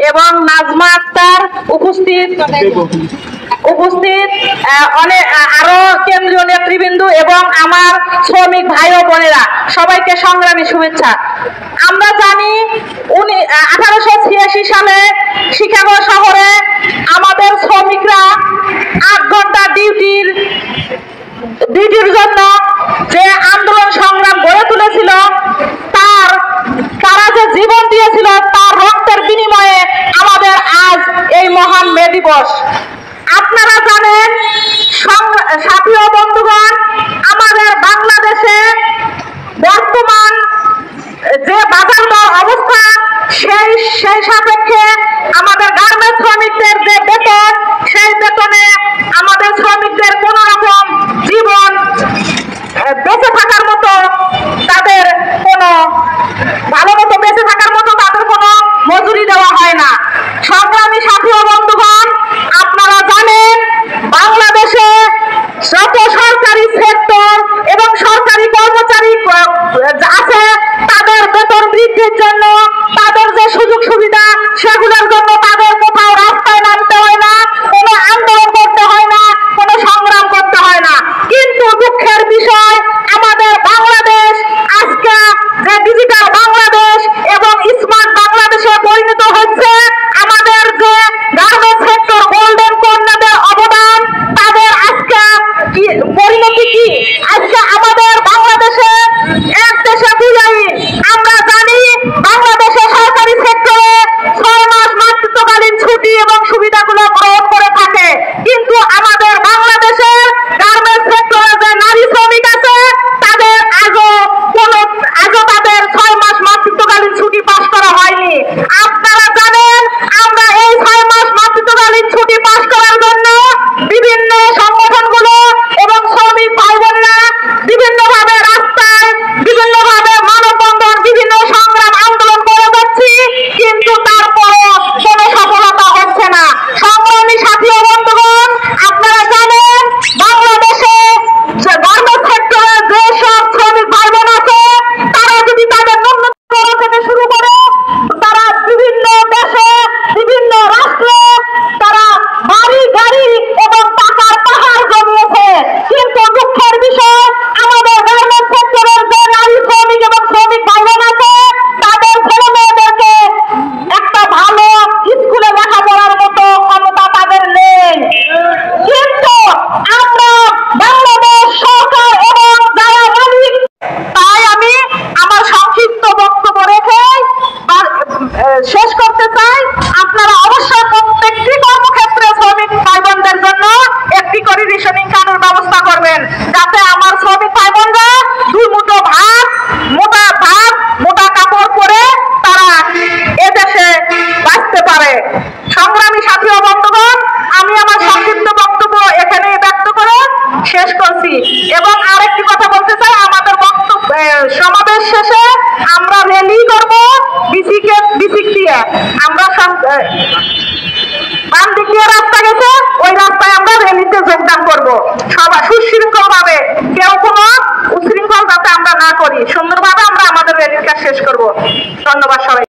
এবং নাজমা আক্তার উপস্থিত অনেক আরো কেন্দ্রীয় নেতৃবৃন্দ এবং আমার শ্রমিক ভাই ও বোনেরা, সবাইকে সংগ্রামী শুভেচ্ছা। আমরা জানি 1886 সালে শিকাগো শহরে আমাদের শ্রমিকরা 8 ঘন্টা ডিউটির জন্য যে আন্দোলন সংগ্রাম গড়ে তুলেছিল, তারা যে জীবন দিয়েছিল তার রক্তের বিনিময়ে আমাদের আজ এই মহান মে দিবস। আপনারা জানেন সাথী ও বন্ধুগণ, আমাদের বাংলাদেশে বর্তমান যে বাজার দর অবস্থা, সেই সাপেক্ষে আমাদের গার্মেন্টস শ্রমিকদের যে বেতন, সেই বেতনে আমাদের শ্রমিকদের কোন রকম জীবন বেঁচে থাকার মতো তাদের কোনো ভালো মতো বেঁচে থাকার মতো তাদের কোনো মজুরি দেওয়া হয় না। সংগ্রামী সাথী ও বন্ধুগণ, আপনারা জানেন বাংলাদেশে যত সরকারি সেক্টর এবং সরকারি কর্মচারী আছে, তাদের বেতন বৃদ্ধির জন্য, তাদের যে সুযোগ সুবিধা, সেগুলোর জন্য তাদের কোথাও রাস্তায় নামতে হয় না, কোনো আন্দোলন করতে হয় না, কোনো সংগ্রাম করতে হয় না। কিন্তু দুঃখের বিষয়, আমাদের বাংলাদেশ আজকে যে ডিজিটাল বাংলাদেশ এবং স্মার্ট বাংলাদেশে পরিণত হচ্ছে, আমাদের যে গার্মেন্টস সেক্টর গোল্ডেন কন্যাদের অবদান, তাদের আজকে পরিণতি কি? আজকে আমাদের বাংলাদেশে এক দেশে দুই আইন। আমরা জানি বাংলাদেশে সরকারি সেক্টরে 6 মাস মাতৃত্বকালীন ছুটি এবং সুবিধাগুলো গ্রহণ করে থাকে, কিন্তু আমাদের বাংলাদেশের গার্মেন্টস সেক্টরে যে নারী শ্রমিক আছে, তাদের আজও তাদের 6 মাস মাতৃত্বকালীন ছুটি পাস করা হয়নি। আপনারা জানেন আমরা এই 6 মাস মাতৃত্বকালীন ছুটি পাস করার জন্য বিভিন্ন সংগঠনগুলো এবং শ্রমিক ভাই বোনেরা বিভিন্নভাবে রাস্তায়, বিভিন্নভাবে মানববন্ধন, বিভিন্ন সংগ্রাম আন্দোলন করে যাচ্ছি, কিন্তু তারপরও কোনো সফলতা হচ্ছে না। সংগ্রামী সাথী ও বন্ধুগণ, আপনারা জানেন বাংলাদেশে গার্মেন্টস সেক্টরে যেসব শ্রমিক ভাই বোন আছে, তারা যদি তাদের ন্যূনতম থেকে শুরু করে তারা বিভিন্ন দেশে, বিভিন্ন রাষ্ট্রে তারা বাড়ি গাড়ি এবং টাকার পাহাড় জমিয়েছে, কিন্তু দুঃখের বিষয় আমাদের গার্মেন্টস সেক্টরের যে নারী শ্রমিক এবং শ্রমিক ভাই বোন আছে, তাদের ছেলে মেয়েদেরকে একটা ভালো স্কুলে লেখাপড়ার মতো ক্ষমতা তাদের নেই। কিন্তু আমরা বাংলাদেশ সরকার এবং যারা মালিক, তাই আমি আমার সংক্ষিপ্ত বক্তব্য রেখে শেষ করতে চাই। আপনারা অবশ্যই প্রত্যেকটি কর্মক্ষেত্রে শ্রমিক ভাই বোনদের জন্য একটি করে রেশনিং কার্ডের ব্যবস্থা করবেন, যাতে আমার শ্রমিক ভাই বোনরা 2 মুঠো ভাত, মোটা কাপড় পরে তারা এদেশে বাঁচতে পারে। সংগ্রামী সাথী ও বন্ধুগণ, আমি আমার সংক্ষিপ্ত বক্তব্য এখানে ব্যক্ত করে শেষ করছি। এবং আরেকটি কথা বলতে চাই, আমাদের সমাবেশ শেষে আমরা র্যালি করব বিসিক দিয়ে। আমরা বাম দিক দিয়ে রাস্তা গেছে, ওই রাস্তায় আমরা র্যালিতে যোগদান করব। সবাই সুশৃঙ্খল ভাবে, কেউ কোনো উচ্ছৃঙ্খল যাতে আমরা না করি, সুন্দরভাবে আমরা আমাদের র্যালিটা শেষ করব। ধন্যবাদ সবাই।